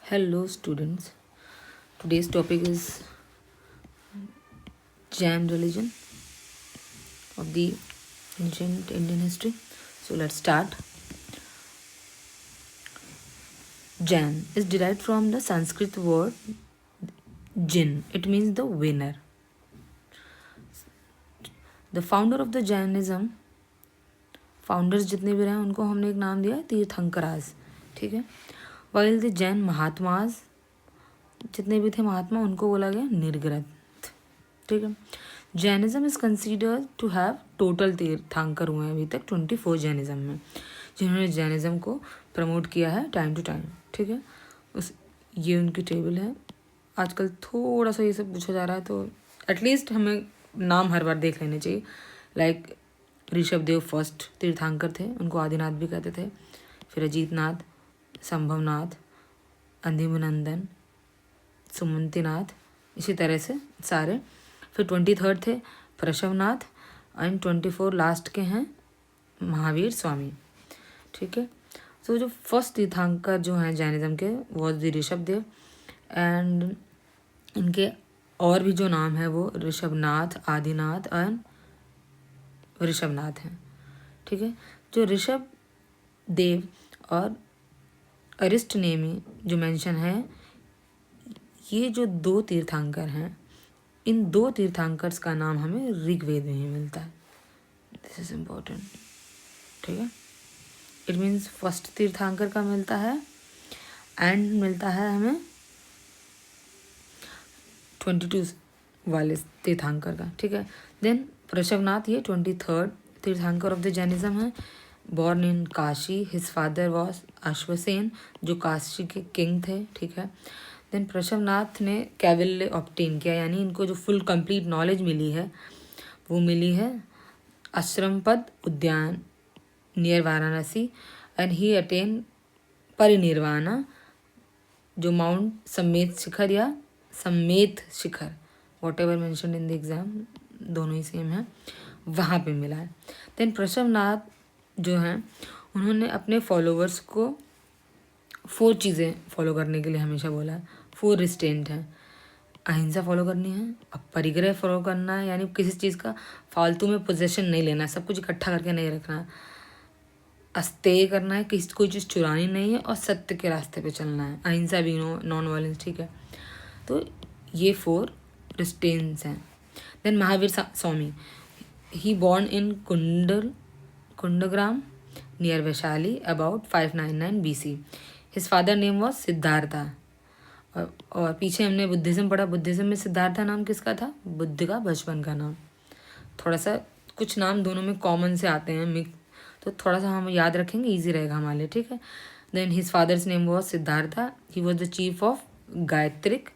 Hello, students. Today's topic is Jain religion of the ancient Indian history. So let's start. Jain is derived from the Sanskrit word Jin. It means the winner. The founder of the Jainism, founders जितने भी रहे उनको हमने एक नाम दिया है तीर्थंकराज. ठीक है. वाइल द जैन महात्माज, जितने भी थे महात्मा उनको बोला गया निर्ग्रंथ. ठीक है. Jainism is considered to have total tirthankara हुए हैं अभी तक 24 जैनिज्म में, जिन्होंने जैनिज्म को प्रमोट किया है टाइम टू टाइम. ठीक है. ये उनकी टेबल है. आजकल थोड़ा सा ये सब पूछा जा रहा है तो एटलीस्ट हमें नाम हर बार देख लेने चाहिए. लाइक ऋषभदेव फर्स्ट तीर्थंकर थे, उनको आदिनाथ भी कहते थे. फिर अजीतनाथ, संभवनाथ, अंधिमनंदन, सुमंतीनाथ, इसी तरह से सारे. फिर 23rd थे प्रशवनाथ एंड 24 लास्ट के हैं महावीर स्वामी. ठीक है. तो जो फर्स्ट तीर्थंकर जो हैं जैनिज्म के वो ऋषभदेव, एंड इनके और भी जो नाम है वो ऋषभनाथ, आदिनाथ एंड ऋषभनाथ हैं. ठीक है. जो ऋषभ देव और अरिस्टनेमी जो मेंशन है, ये जो दो तीर्थंकर हैं, इन दो तीर्थंकर्स का नाम हमें ऋग्वेद में ही मिलता है. This is important. ठीक है. इट मीन्स फर्स्ट तीर्थंकर का मिलता है एंड मिलता है हमें 22 वाले तीर्थंकर का. ठीक है. देन प्रशवनाथ ये 23rd तीर्थंकर ऑफ द जैनिज्म है. Born in Kashi, his father was Ashvasena जो काशी के किंग थे. ठीक है. देन प्रशवनाथ ने कैविल्य ऑब्टेन किया, यानी इनको जो फुल कंप्लीट नॉलेज मिली है वो मिली है Ashrampad Udyan near Varanasi, and he attain parinirvana जो माउंट सम्मेत शिखर या Sammet Shikhar, whatever mention in the exam, दोनों ही सेम है, वहाँ पे मिला है. देन प्रशवनाथ जो हैं उन्होंने अपने फॉलोवर्स को 4 चीज़ें फॉलो करने के लिए हमेशा बोला है. 4 रिस्ट्रेंट हैं. अहिंसा फॉलो करनी है, अपरिग्रह फॉलो करना है, यानी किसी चीज़ का फालतू में पोजेशन नहीं लेना है, सब कुछ इकट्ठा करके नहीं रखना है. अस्तेय करना है, किसी कोई चीज़ चुरानी नहीं है, और सत्य के रास्ते पे चलना है. अहिंसा भी नॉन वायलेंस. ठीक है. तो ये 4 रिस्ट्रेंट्स हैं. Then Mahavir Swami, he born in Kundagram near Vaishali about 599 BC. His father name was Siddhartha. और पीछे हमने बुद्धिज़्म पढ़ा. बुद्धिज़्म में सिद्धार्था नाम किसका था? बुद्ध का बचपन का नाम. थोड़ा सा कुछ नाम दोनों में कॉमन से आते हैं मिक्स, तो थोड़ा सा हम याद रखेंगे, ईजी रहेगा हमारे लिए. ठीक है. Then his father's name was Siddhartha. He was the chief of Gnatrika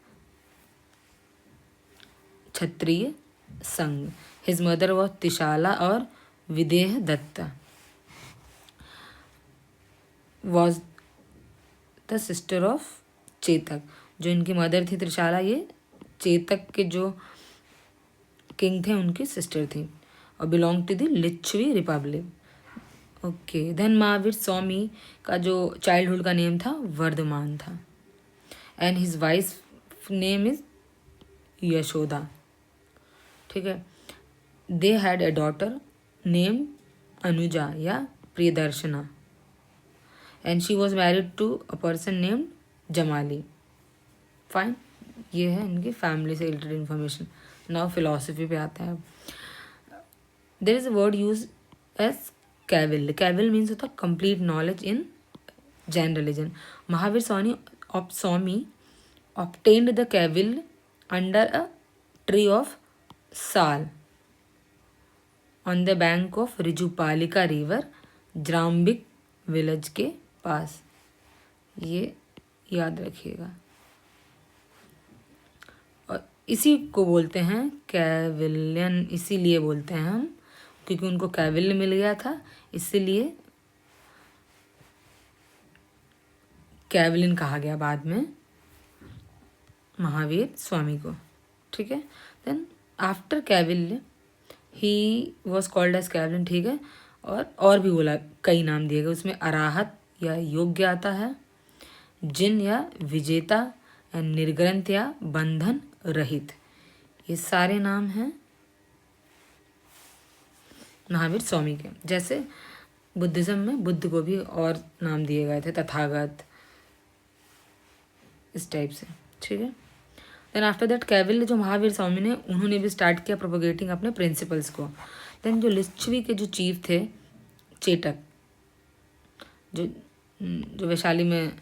Kshatriya Sangh. His mother was Trishala और Videha Datta was the sister of Chetak. जो इनकी मदर थी त्रिशाला, ये चेतक के जो किंग थे उनकी सिस्टर थी, और belong to the Lichchhavi republic. Okay. Then Mahavir Swami का जो चाइल्डहुड का नेम था वर्धमान था, and his wife name is Yashoda. ठीक है. They had a daughter name Anuja या Priyadarshana, and she was married to a person named Jamali. Fine. ये है इनकी फैमिली से रिलेटेड इन्फॉर्मेशन. नाउ फिलॉसफी पे आता है. There is a word use as Kevala. Kevala means होता complete knowledge in Jain religion. Mahavir Swami obtained the cavill under a tree of sal on the bank of Rijupalika river, Jrimbhik village के पास. ये याद रखिएगा. और इसी को बोलते हैं कैविलियन. इसीलिए बोलते हैं हम, क्योंकि उनको कैविल मिल गया था, इसीलिए कैविलियन कहा गया बाद में महावीर स्वामी को. ठीक है. Then after kaivalya he was called as kevalin. ठीक है. और भी बोला, कई नाम दिए गए, उसमें अराहत या योग्य आता है, जिन या विजेता, एंड निर्ग्रंथ या बंधन रहित। ये सारे नाम हैं महावीर स्वामी के। जैसे बुद्धिज्म में बुद्ध को भी और नाम दिए गए थे, तथागत, इस टाइप से, ठीक है। देन आफ्टर दैट कैविल जो महावीर स्वामी ने, उन्होंने भी स्टार्ट किया प्रोपोगेटिंग अपने प्रिंसिपल्स को। देन जो लिच्छवी के जो चीफ थे, चेटक, जो जो वैशाली में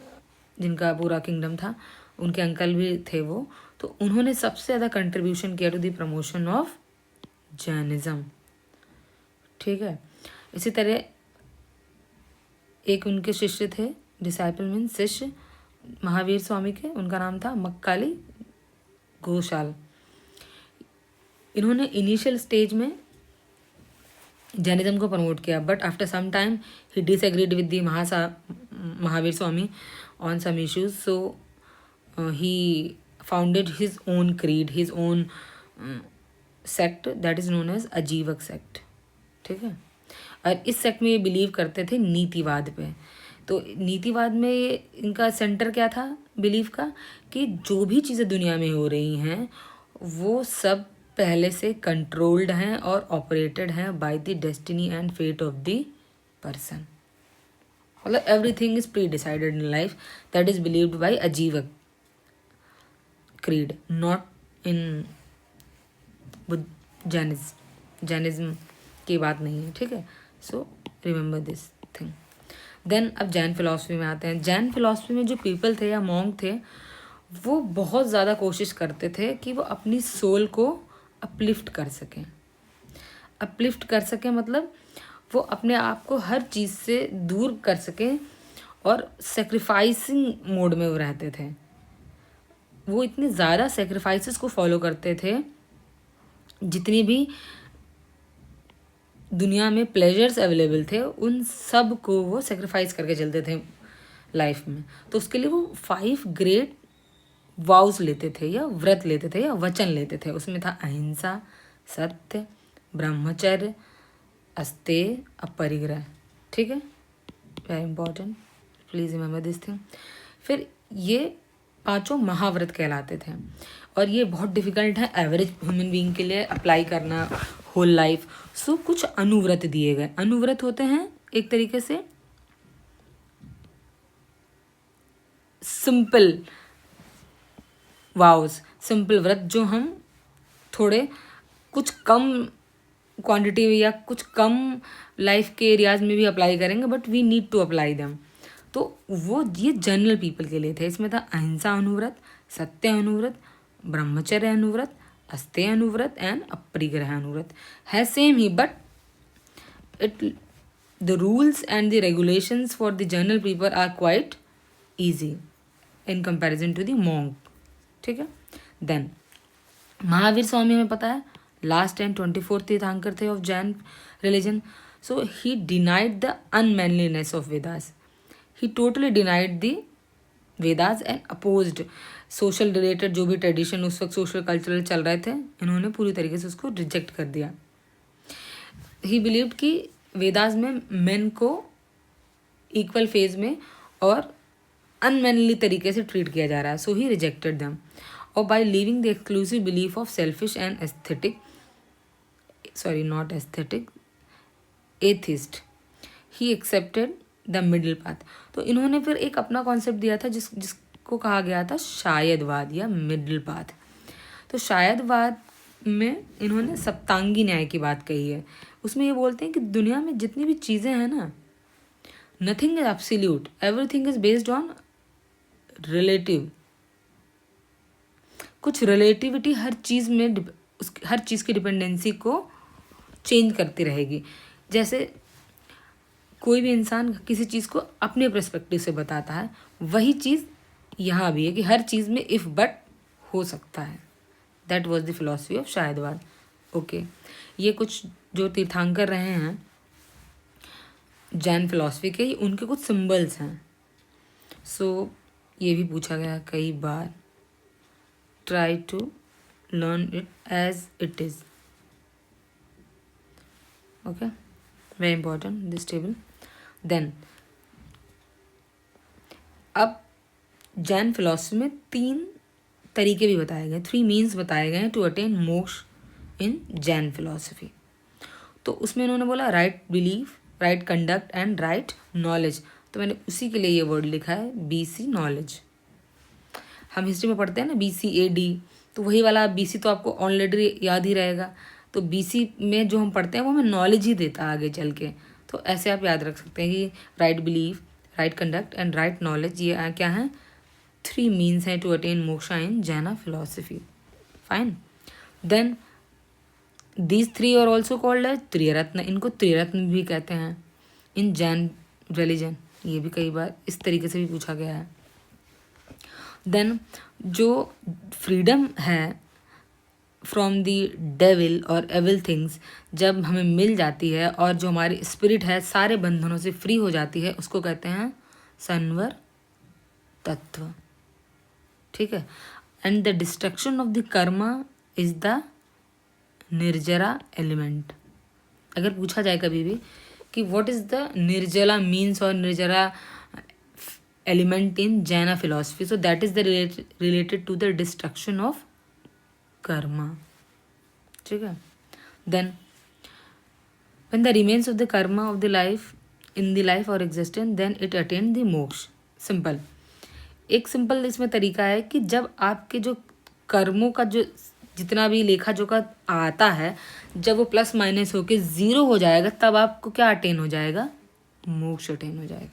जिनका पूरा किंगडम था, उनके अंकल भी थे वो, तो उन्होंने सबसे ज़्यादा कंट्रीब्यूशन किया to the promotion of Jainism, ठीक है। इसी तरह एक उनके शिष्य थे, डिसाइपल मीन शिष्य महावीर स्वामी के, उनका नाम था मक्काली घोषाल। इन्होंने इनिशियल स्टेज में जैनिज्म को प्रमोट किया, but after some time he disagreed with the Mahavir Swami on some issues, so he founded his own creed, his own sect, that is known as Ajivika sect, ठीक है। और इस सेक्ट में ये बिलीव करते थे नीतिवाद पे। तो नीतिवाद में ये इनका सेंटर क्या था बिलीफ का, कि जो भी चीज़ें दुनिया में हो रही हैं वो सब पहले से कंट्रोल्ड हैं और ऑपरेटेड हैं by the destiny and fate of the person. मतलब everything is pre decided in life, that is believed by Ajivika creed, not in Jainism की बात नहीं है, ठीक है। So remember this thing. Then अब जैन फिलॉसफी में आते हैं। जैन फिलॉसफी में जो पीपल थे या मॉन्क थे, वो बहुत ज़्यादा कोशिश करते थे कि वो अपनी सोल को अपलिफ्ट कर सकें। अपलिफ्ट कर सकें मतलब वो अपने आप को हर चीज़ से दूर कर सकें, और सेक्रीफाइसिंग मोड में वो रहते थे। वो इतने ज़्यादा सेक्रीफाइसेस को फॉलो करते थे, जितनी भी दुनिया में प्लेजर्स अवेलेबल थे उन सब को वो सेक्रीफाइस करके चलते थे लाइफ में। तो उसके लिए वो 5 ग्रेट वाउस लेते थे या व्रत लेते थे या वचन लेते थे। उसमें था अहिंसा, सत्य, ब्रह्मचर्य, अस्तेय, अपरिग्रह, ठीक है। Very important, please remember this thing. फिर ये 5 महाव्रत कहलाते थे, और ये बहुत डिफिकल्ट है एवरेज ह्यूमन बीइंग के लिए अप्लाई करना होल लाइफ। सो कुछ अनुव्रत दिए गए। अनुव्रत होते हैं एक तरीके से सिंपल वाउस, सिंपल व्रत, जो हम थोड़े कुछ कम क्वांटिटी या कुछ कम लाइफ के एरियाज में भी अप्लाई करेंगे, but we need to apply them. तो वो ये जनरल पीपल के लिए थे। इसमें था अहिंसा अनुव्रत, सत्य अनुव्रत, ब्रह्मचर्य अनुव्रत, अस्तेय अनुव्रत एंड अपरिग्रह अनुव्रत। है same he, but it the rules and the regulations for the general people are quite easy in comparison to the monk, ठीक है। देन महावीर स्वामी हमें पता है लास्ट एंड 24th तीर्थंकर थे of Jain religion. So he denied the unmanliness of Vedas. He totally denied the Vedas and opposed social related जो भी tradition उस वक्त सोशल कल्चरल चल रहे थे, इन्होंने पूरी तरीके से उसको रिजेक्ट कर दिया। ही बिलीव्ड कि वेदास में मेन को इक्वल फेज में और अनमैनली तरीके से ट्रीट किया जा रहा है। सो ही रिजेक्टेड देम, और by living the exclusive belief of selfish and aesthetic, sorry not aesthetic, atheist, he accepted the middle path. तो इन्होंने फिर एक अपना कॉन्सेप्ट दिया था जिसको कहा गया था शायदवाद या मिडिल पाथ। तो शायदवाद में इन्होंने सप्तांगी न्याय की बात कही है। उसमें ये बोलते हैं कि दुनिया में जितनी भी चीज़ें हैं ना, nothing is absolute, everything is based on relative. कुछ रिलेटिविटी हर चीज़ में हर चीज़ की डिपेंडेंसी को चेंज करती रहेगी। जैसे कोई भी इंसान किसी चीज़ को अपने पर्सपेक्टिव से बताता है, वही चीज़ यहाँ भी है कि हर चीज़ में इफ़ बट हो सकता है। That was the philosophy of Syadvada. Okay, ये कुछ जो तीर्थंकर रहे हैं जैन फिलॉसफी के, उनके कुछ सिंबल्स हैं। सो ये भी पूछा गया कई बार, try to learn it as it is. Okay, very important this table. Then अब जैन फिलॉसफी में 3 तरीके भी बताए गए, 3 मीन्स बताए गए हैं टू अटेन मोक्ष इन जैन फिलॉसफी। तो उसमें उन्होंने बोला right belief, right conduct and right knowledge. तो मैंने उसी के लिए ये वर्ड लिखा है BC नॉलेज। हम हिस्ट्री में पढ़ते हैं ना BC AD, तो वही वाला BC तो आपको ऑलरेडी याद ही रहेगा। तो BC में जो हम पढ़ते हैं वो हमें नॉलेज ही देता है आगे चल के। तो ऐसे आप याद रख सकते हैं कि right belief, right conduct and right knowledge, ये क्या है, 3 मीन्स हैं to attain moksha in Jain philosophy. Fine. Then these 3 are also called as Triratna. इनको त्रिरत्न भी कहते हैं इन जैन रिलीजन। ये भी कई बार इस तरीके से भी पूछा गया है। देन जो फ्रीडम है फ्रॉम दी डेविल और एविल थिंग्स जब हमें मिल जाती है और जो हमारी स्पिरिट है सारे बंधनों से फ्री हो जाती है, उसको कहते हैं संवर तत्व। ठीक है। And the destruction of the karma is the nirjara element. अगर पूछा जाए कभी भी कि what is the nirjara means और nirjara element in Jain philosophy, so that is the related to the destruction of karma. ठीक है। Then when the remains of the karma of the life in the life or existence then it attain the मोक्ष। Simple, एक simple इसमें तरीका है कि जब आपके जो कर्मों का जो जितना भी लेखा जोखा आता है, जब वो प्लस माइनस होके 0 हो जाएगा तब आपको क्या अटेन हो जाएगा, मोक्ष अटेन हो जाएगा।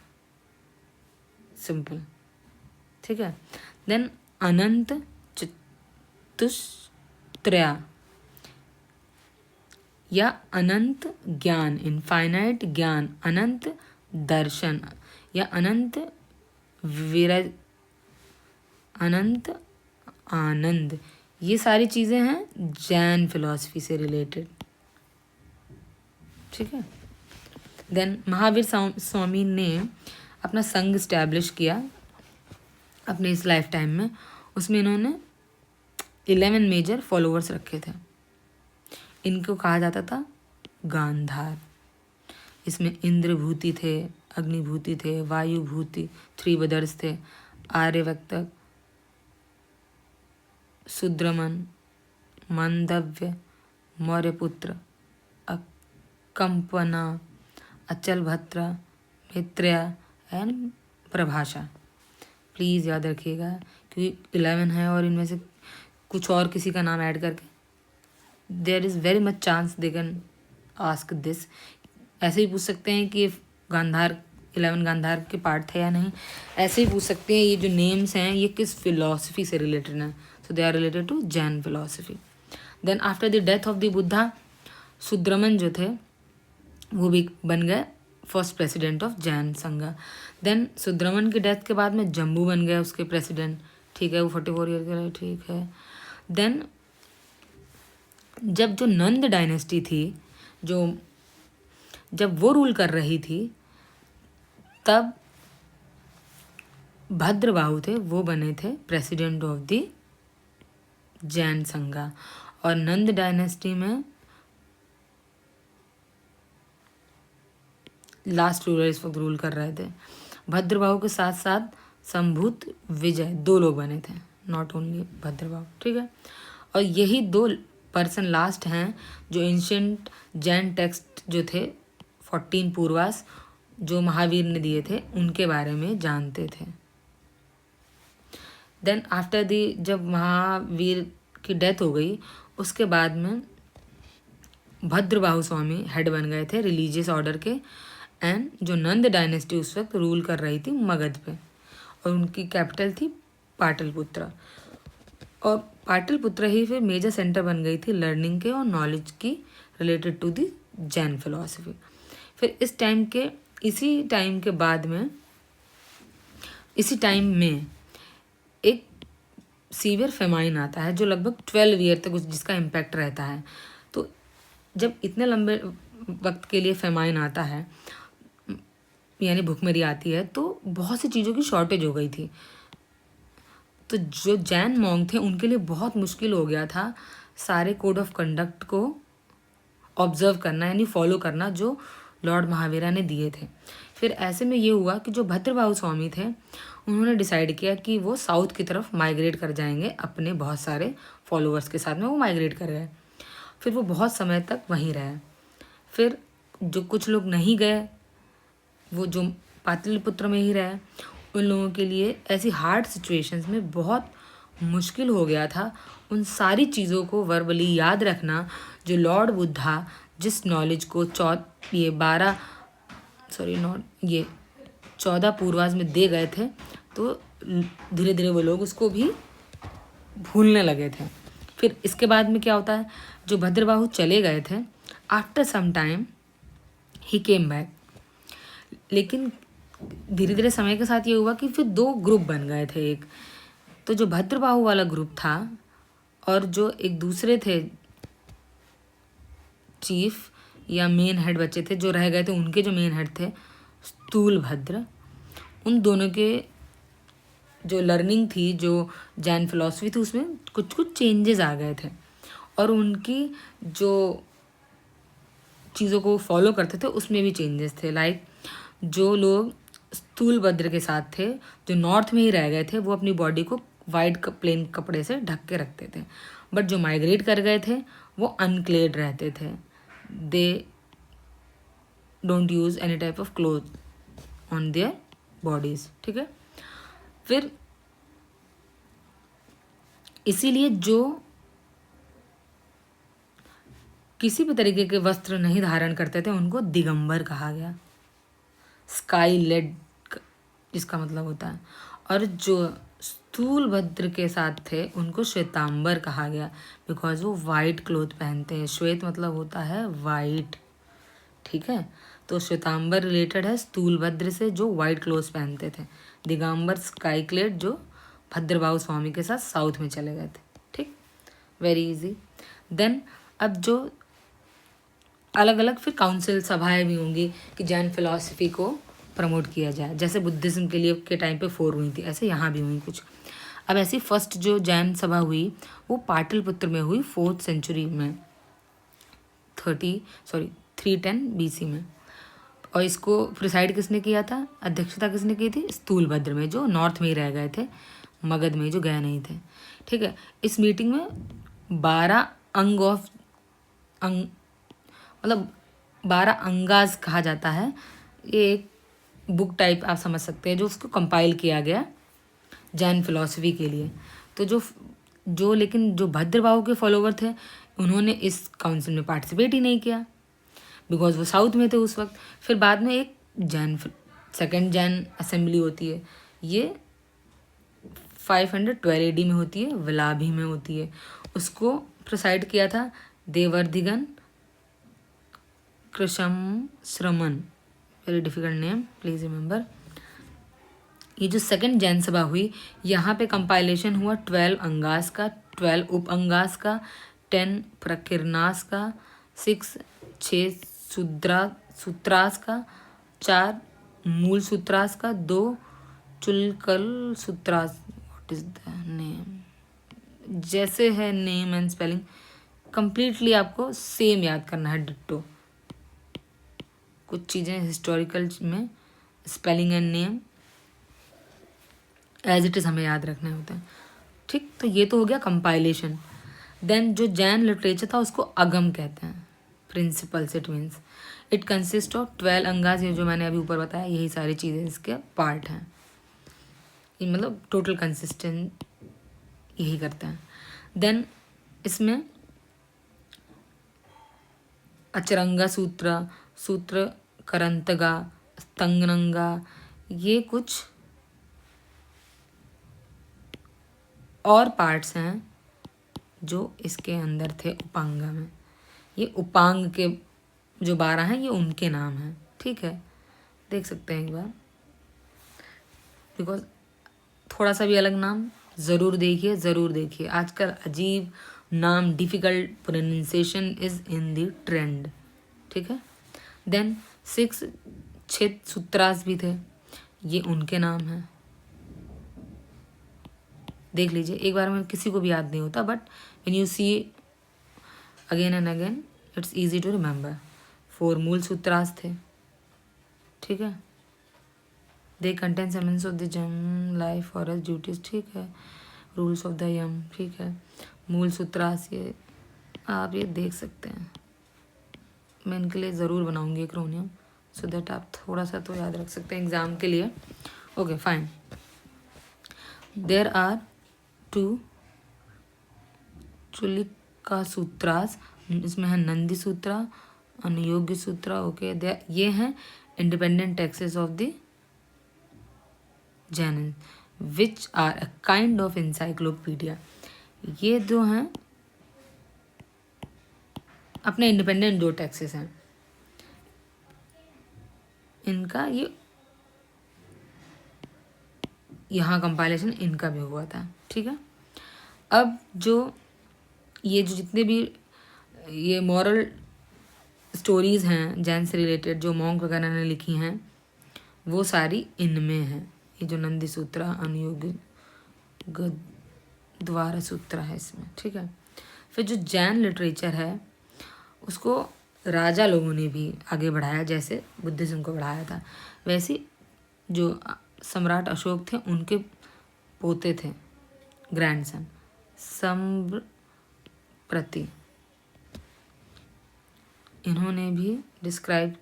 सिंपल। ठीक है। देन अनंत चतुष्त्रया या अनंत ज्ञान, इनफाइनाइट ज्ञान, अनंत दर्शन या अनंत विरज, अनंत आनंद, ये सारी चीज़ें हैं जैन फिलॉसफी से रिलेटेड। ठीक है। देन महावीर स्वामी ने अपना संघ इस्टेब्लिश किया अपने इस लाइफ टाइम में। उसमें इन्होंने 11 मेजर फॉलोअर्स रखे थे। इनको कहा जाता था गांधार। इसमें इंद्रभूति थे, अग्निभूति थे, वायुभूति, 3 ब्रदर्स थे, आर्यवक्त, सुद्रमन, मांडव्य, मौर्यपुत्र, कंपना, अचल भद्रा, मित्र्या एंड प्रभाषा। प्लीज़ याद रखिएगा क्योंकि 11 है और इनमें से कुछ और किसी का नाम ऐड करके there is very much chance they can ask this. ऐसे ही पूछ सकते हैं कि गांधार 11 गांधार के पार्ट थे या नहीं। ऐसे ही पूछ सकते हैं ये जो नेम्स हैं ये किस फिलॉसफी से रिलेटेड हैं। So they are related to Jain philosophy. Then after the death of the Buddha, Sudharman जो थे वो भी बन गए फर्स्ट प्रेसिडेंट ऑफ जैन संघ। देन सुद्रमन की डेथ के बाद में जम्बू बन गए उसके प्रेसिडेंट। ठीक है, वो 44 ईयर के रहे। ठीक है। देन जब जो नंद डायनेस्टी थी, जो जब वो रूल कर रही थी, तब भद्रबाहु थे वो बने थे प्रेसिडेंट ऑफ द जैन संघ। और नंद डायनेस्टी में लास्ट रूलर इस वक्त रूल कर रहे थे। भद्रबाहु के साथ साथ संभूत विजय 2 लोग बने थे, नॉट ओनली भद्रबाहु। ठीक है। और यही 2 पर्सन लास्ट हैं जो एंशिएंट जैन टेक्स्ट जो थे 14 पूर्वास जो महावीर ने दिए थे उनके बारे में जानते थे। देन आफ्टर दी जब महावीर की डेथ हो गई उसके बाद में भद्रबाहु स्वामी हेड बन गए थे रिलीजियस ऑर्डर के। एंड जो नंद डायनेस्टी उस वक्त रूल कर रही थी मगध पे और उनकी कैपिटल थी पाटलिपुत्र। और पाटलिपुत्र ही फिर मेजर सेंटर बन गई थी लर्निंग के और नॉलेज की related to the Jain philosophy. फिर इसी टाइम के बाद में इसी टाइम में एक सीवियर फेमाइन आता है जो लगभग 12 ईयर तक जिसका इम्पैक्ट रहता है। तो जब इतने लंबे वक्त के लिए फेमाइन आता है यानी भुखमरी आती है तो बहुत सी चीज़ों की शॉर्टेज हो गई थी। तो जो जैन मॉन्क थे उनके लिए बहुत मुश्किल हो गया था सारे कोड ऑफ कंडक्ट को ऑब्जर्व करना यानी फॉलो करना जो लॉर्ड महावीरा ने दिए थे। फिर ऐसे में ये हुआ कि जो भद्रबाहु स्वामी थे उन्होंने डिसाइड किया कि वो साउथ की तरफ माइग्रेट कर जाएंगे, अपने बहुत सारे फॉलोअर्स के साथ में वो माइग्रेट कर गए। फिर वो बहुत समय तक वहीं रहे। फिर जो कुछ लोग नहीं गए, वो जो पाटलिपुत्र में ही रहे, उन लोगों के लिए ऐसी हार्ड सिचुएशंस में बहुत मुश्किल हो गया था उन सारी चीज़ों को वर्बली याद रखना जो लॉर्ड बुद्धा जिस नॉलेज को ये 14 पूर्वाज में दे गए थे, तो धीरे धीरे वो लोग उसको भी भूलने लगे थे। फिर इसके बाद में क्या होता है, जो भद्रबाहु चले गए थे, आफ्टर सम टाइम ही केम बैक। लेकिन धीरे धीरे समय के साथ ये हुआ कि फिर 2 ग्रुप बन गए थे। एक तो जो भद्रबाहु वाला ग्रुप था, और जो एक दूसरे थे चीफ या मेन हेड बचे थे जो रह गए थे, उनके जो मेन हेड थे स्थूलभद्र, उन दोनों के जो लर्निंग थी, जो जैन फिलॉसफी थी, उसमें कुछ कुछ चेंजेस आ गए थे। और उनकी जो चीज़ों को फॉलो करते थे उसमें भी चेंजेस थे। लाइक जो लोग स्थूलभद्र के साथ थे, जो नॉर्थ में ही रह गए थे, वो अपनी बॉडी को वाइट प्लेन कपड़े से ढक के रखते थे। बट जो माइग्रेट कर गए थे वो अनक्लेड रहते थे। They don't use any type of cloth on their bodies. ठीक है। फिर इसीलिए जो किसी भी तरीके के वस्त्र नहीं धारण करते थे उनको दिगंबर कहा गया, स्काई लेड इसका मतलब होता है। और जो स्थूलभद्र के साथ थे उनको श्वेतांबर कहा गया, बिकॉज वो वाइट क्लोथ पहनते हैं। श्वेत मतलब होता है वाइट। ठीक है, तो श्वेतांबर रिलेटेड है स्थूलभद्र से जो वाइट क्लोथ्स पहनते थे। दिगंबर स्काई क्लेड जो भद्रबाहु स्वामी के साथ साउथ में चले गए थे। ठीक, वेरी इजी। देन अब जो अलग अलग फिर काउंसिल सभाएं भी होंगी कि जैन फिलॉसफी को प्रमोट किया जाए। जैसे बुद्धिज्म के लिए के टाइम पे 4 हुई थी, ऐसे यहाँ भी हुई कुछ। अब ऐसी फर्स्ट जो जैन सभा हुई वो पाटलिपुत्र में हुई 4th सेंचुरी में, 310 BC में। और इसको प्रिसाइड किसने किया था, अध्यक्षता किसने की थी, स्थूलभद्र में, जो नॉर्थ में ही रह गए थे, मगध में जो गए नहीं थे। ठीक है। इस मीटिंग में 12 मतलब 12 अंगाज कहा जाता है। ये एक बुक टाइप आप समझ सकते हैं जो उसको कंपाइल किया गया जैन फिलॉसफी के लिए। तो जो लेकिन जो भद्रबाहु के फॉलोवर थे उन्होंने इस काउंसिल में पार्टिसिपेट ही नहीं किया, बिकॉज वो साउथ में थे उस वक्त। फिर बाद में एक सेकेंड जैन असेंबली होती है, ये 512 AD में होती है, वलाभी में होती है। उसको प्रिसाइड किया था Devardhigani Kshama Shramana, very difficult name, please remember. ये जो सेकंड जैन सभा हुई, यहाँ पे कंपाइलेशन हुआ 12 अंगास का, 12 उप अंगास का, 10 प्रकिरनास का, 6 सूत्रास का, 4 मूल सूत्रास का, 2 चुलकल sutras. What is the name, जैसे है नेम एंड स्पेलिंग कंप्लीटली आपको सेम याद करना है, डिट्टो। कुछ चीज़ें हिस्टोरिकल में spelling and name as it is हमें याद रखने होते हैं। ठीक, तो ये तो हो गया कंपाइलेशन। देन जो जैन लिटरेचर था उसको अगम कहते हैं, principles it means. It consist of 12 angas, ये जो मैंने अभी ऊपर बताया, यही सारी चीज़ें इसके पार्ट हैं। ये मतलब टोटल कंसिस्टेंट यही करते हैं। देन इसमें अचरंगा सूत्र करंतगा, स्तंगनंगा, ये कुछ और पार्ट्स हैं जो इसके अंदर थे उपांगा में। ये उपांग के जो 12 हैं ये उनके नाम हैं। ठीक है, देख सकते हैं एक बार, बिकॉज थोड़ा सा भी अलग नाम ज़रूर देखिए। आजकल अजीब नाम, difficult pronunciation is in the trend. ठीक है। देन 6 सूत्रास भी थे, ये उनके नाम हैं। देख लीजिए एक बार में, किसी को भी याद नहीं होता, but when you see again and again it's easy to remember. 4 Mula Sutras थे। ठीक है। They contain sermons of the Jain life forest duties, ठीक है। रूल्स ऑफ द यम, ठीक है। मूल सूत्रास, ये आप ये देख सकते हैं। मैं इनके लिए ज़रूर बनाऊंगी एक्रोनियम सो दैट आप थोड़ा सा तो याद रख सकते हैं एग्ज़ाम के लिए। Okay fine. There are 2 Chulika sutras, इसमें है नंदी सूत्रा, अनुयोग्य सूत्रा। ओके ये हैं independent texts of the Jain which are a kind of encyclopedia. ये जो हैं अपने इंडिपेंडेंट दो टेक्सेस हैं, इनका ये यहाँ कंपाइलेशन इनका भी हुआ था, ठीक है। अब जो ये जो जितने भी ये मॉरल स्टोरीज़ हैं जैन से रिलेटेड जो मॉन्क वगैरह ने लिखी हैं वो सारी इनमें हैं। ये जो नंदी सूत्रा, अनुयोगी द्वारा सूत्रा है इसमें, ठीक है। फिर जो जैन लिटरेचर है उसको राजा लोगों ने भी आगे बढ़ाया, जैसे बुद्धिज्म को बढ़ाया था। वैसे जो सम्राट अशोक थे उनके पोते थे, ग्रैंडसन सम्प्रति, इन्होंने भी डिस्क्राइब,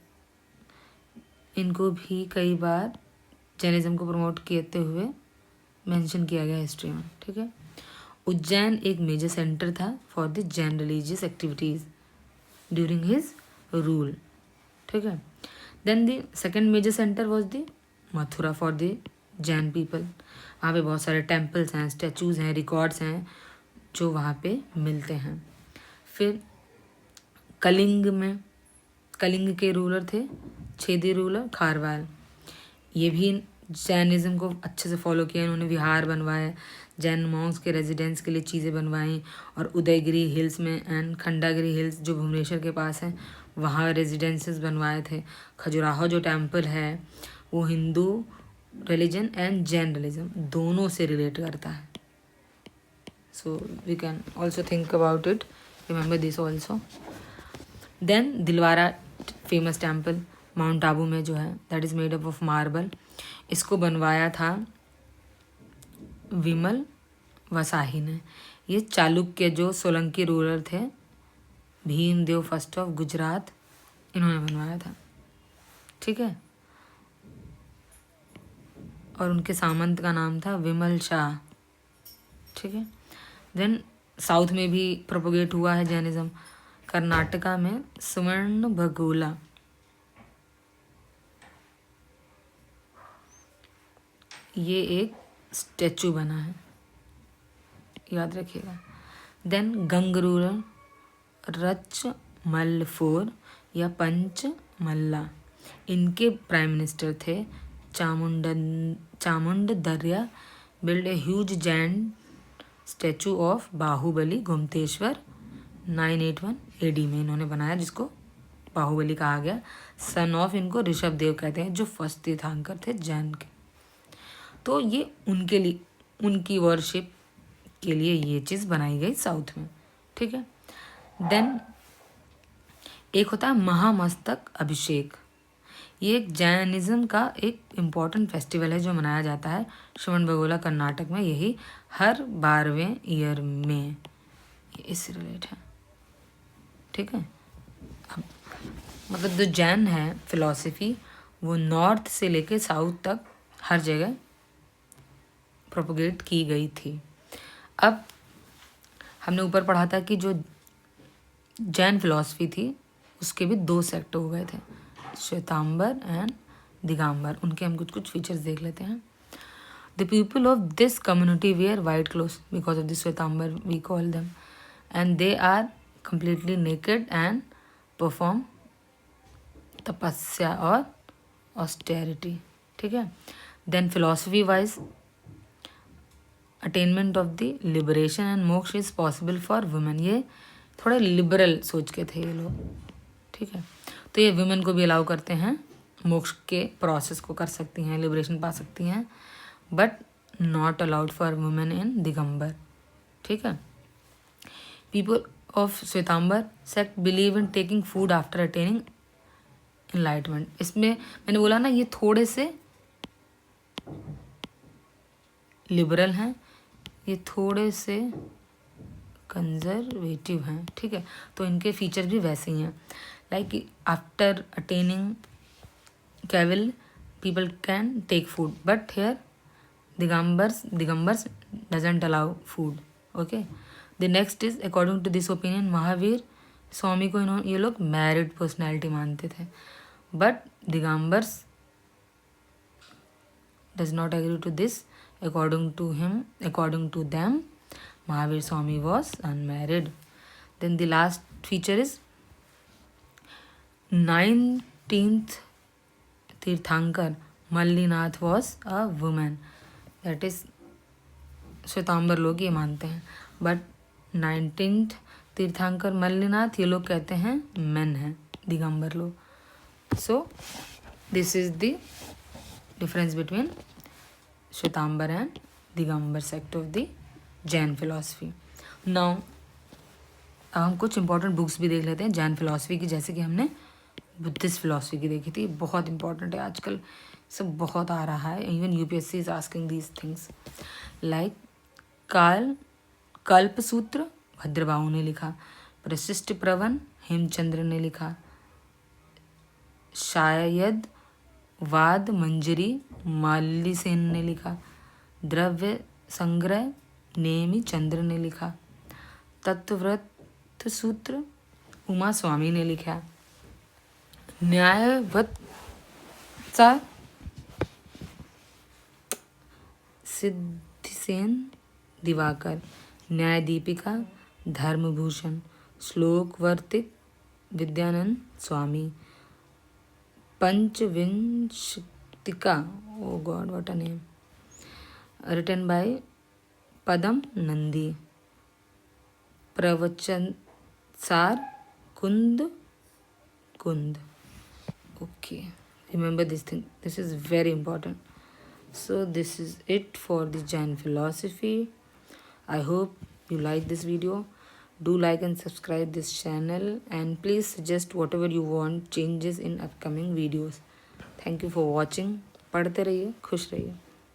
इनको भी कई बार जैनिज्म को प्रमोट करते हुए मेंशन किया गया हिस्ट्री में, ठीक है। उज्जैन एक मेजर सेंटर था for the Jain religious activities during his rule, ठीक है। Then the second major centre was the Mathura for the Jain people. वहाँ पे बहुत सारे टेम्पल्स हैं, स्टैचूज़ हैं, रिकॉर्ड्स हैं जो वहाँ पे मिलते हैं। फिर कलिंग में, कलिंग के रूलर थे छेदी रूलर खारवाल, ये भी जैनिज़्म को अच्छे से फॉलो किया। इन्होंने विहार बनवाए, जैन मॉन्क्स के रेजिडेंस के लिए चीज़ें बनवाई, और उदयगिरी हिल्स में एंड खंडागिरी हिल्स जो भुवनेश्वर के पास है वहाँ रेजिडेंसेस बनवाए थे। खजुराहो जो टेम्पल है वो Hindu religion and Jain religion दोनों से रिलेट करता है। So we can also think about it, remember this also. Then Dilwara famous temple Mount Abu में जो है, that is made up of marble. इसको बनवाया था विमल वसाही ने। ये चालुक्य जो सोलंकी रूलर थे, भीमदेव फर्स्ट ऑफ गुजरात, इन्होंने बनवाया था, ठीक है। और उनके सामंत का नाम था विमल शाह, ठीक है। देन साउथ में भी प्रोपोगेट हुआ है जैनिज्म। कर्नाटका में स्वर्ण भगोला, ये एक स्टैचू बना है, याद रखिएगा। देन गंगरूर रच मल्लफोर या पंच मल्ला, इनके प्राइम मिनिस्टर थे Chamundaraya build a huge Jain statue of Bahubali Gommateshwara 981 AD में इन्होंने बनाया, जिसको बाहुबली कहा गया। सन ऑफ इनको ऋषभ देव कहते हैं जो फर्स्ट तीर्थंकर थे जैन के। तो ये उनके लिए, उनकी वर्शिप के लिए ये चीज़ बनाई गई साउथ में, ठीक है। देन एक होता है महामस्तक अभिषेक, ये एक जैनिज्म का एक इम्पॉर्टेंट फेस्टिवल है जो मनाया जाता है श्रवणबेगोला कर्नाटक में, यही हर 12वें ईयर में, ये इससे रिलेट है, ठीक है। अब मतलब जो जैन है फिलॉसफी वो नॉर्थ से लेके साउथ तक हर जगह प्रोपोगेट की गई थी। अब हमने ऊपर पढ़ा था कि जो जैन फिलॉसफी थी उसके भी 2 सेक्ट हो गए थे, श्वेतांबर एंड दिगंबर। उनके हम कुछ कुछ फीचर्स देख लेते हैं। The people of this community wear white clothes because of the Shvetambar we call them, and they are completely naked and perform tapasya और ऑस्टेरिटी, ठीक है। Then philosophy wise attainment of the liberation and moksha is possible for women, ये थोड़े liberal सोच के थे ये लोग, ठीक है। तो ये वुमेन को भी अलाउ करते हैं, मोक्ष के प्रोसेस को कर सकती हैं, लिबरेशन पा सकती हैं, but not allowed for women in Digambar, ठीक है। People of Shvetambar sect believe in taking food after attaining enlightenment. इसमें मैंने बोला ना ये थोड़े से लिबरल हैं, ये थोड़े से कंजर्वेटिव हैं, ठीक है। तो इनके फीचर भी वैसे ही हैं, like after attaining Cavill people can take food, but here digambars doesn't allow food, okay. The next is according to this opinion Mahavir Swami को इन्होंने ये लोग मैरिड पर्सनैलिटी मानते थे, but Digambars does not agree to this. According to them Mahavir Swami was unmarried. Then the last feature is 19th Tirthankar Mallinath was a women, that is Shvetambar लोग ये मानते हैं, बट 19th तीर्थंकर मल्लीनाथ ये लोग कहते हैं मेन हैं, दिगंबर लोग। So this is the difference between Shvetambar and Digambar sect of the Jain philosophy. Now अब हम कुछ इंपॉर्टेंट बुक्स भी देख लेते हैं जैन फिलॉसफी की, जैसे कि हमने बुद्धिस्ट फिलॉसफी की देखी थी, बहुत इंपॉर्टेंट है, आजकल सब बहुत आ रहा है, even UPSC is asking these things. Like Kalpasutra Bhadrabahu ने लिखा, प्रशिष्ट प्रवन हेमचंद्र ने लिखा, शायद वाद मंजरी माल्लीसेन ने लिखा, द्रव्य संग्रह नेमी चंद्र ने लिखा, तत्वव्रत सूत्र उमा स्वामी ने लिखा, न्यायवत्सा Siddhasena Divakar, Nyaya Dipika Dharmabhushan, Shlokavartika Vidyanand Swami, Panchavimshatika, oh God what a name, written by Padma Nandi, Pravachan Sar कुंद okay, remember this thing, this is very important. So this is it for the Jain philosophy. I hope you like this video. Do like and subscribe this channel, and please suggest whatever you want changes in upcoming videos. Thank you for watching. पढ़ते रहिए, खुश रहिए।